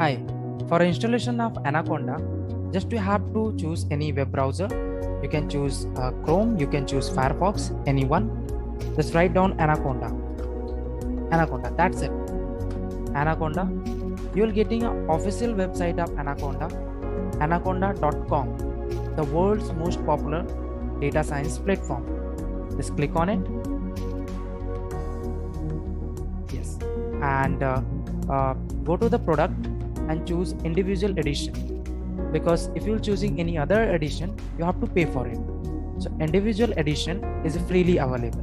Hi, for installation of Anaconda, just you have to choose any web browser. You can choose Chrome, you can choose Firefox, anyone. Just write down Anaconda. Anaconda, that's it. Anaconda. You will getting an official website of Anaconda, anaconda.com, the world's most popular data science platform. Just click on it. Yes, and go to the product and choose individual edition, because if you're choosing any other edition you have to pay for it. So individual edition is freely available.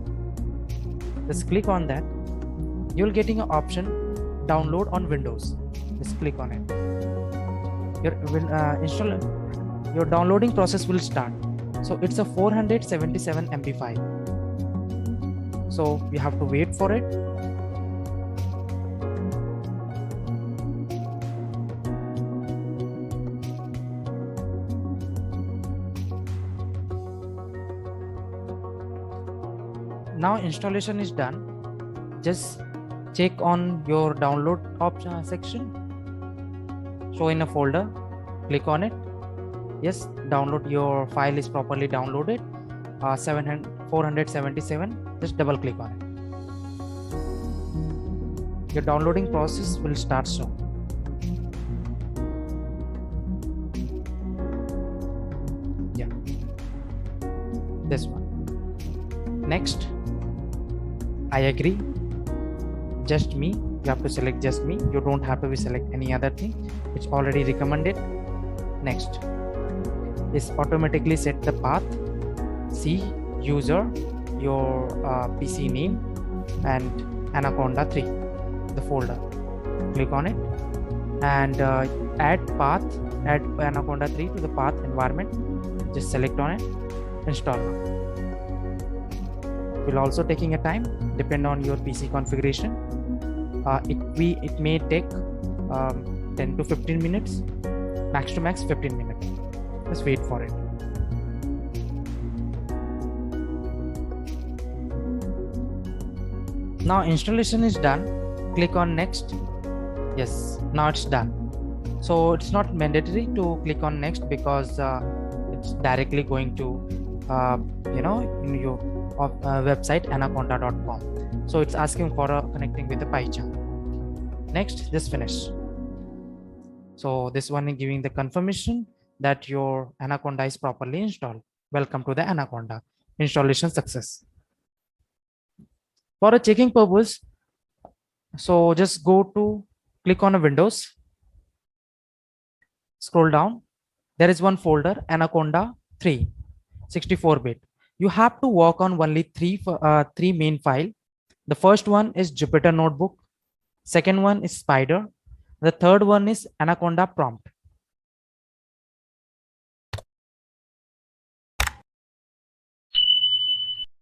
Just click on that. You're getting an option download on Windows. Just click on it. Your downloading process will start. So it's a 477 MB file, so you have to wait for it. Now installation is done. Just check on your download option section. Show in a folder. Click on it. Yes, download. Your file is properly downloaded. 477. Just double click on it. Your downloading process will start soon. Yeah, this one. Next, I agree. Just me. You have to select just me. You don't have to select any other thing. It's already recommended. Next is automatically set the path. See user, your PC name, and Anaconda 3, the folder. Click on it and add path. Add Anaconda 3 to the path environment. Just select on it. Install now. Will also taking a time, depend on your PC configuration. It may take 10 to 15 minutes, max to max 15 minutes. Just wait for it. Now installation is done. Click on next. Yes, now it's done. So it's not mandatory to click on next, because it's directly going to in your website anaconda.com. So it's asking for connecting with the PyCharm. Next, just finish. So this one is giving the confirmation that your Anaconda is properly installed. Welcome to the Anaconda. Installation success. For a checking purpose, so just click on a Windows, scroll down. There is one folder, Anaconda 3, 64-bit. You have to work on only three main file. The first one is Jupyter Notebook. Second one is Spyder. The third one is Anaconda Prompt.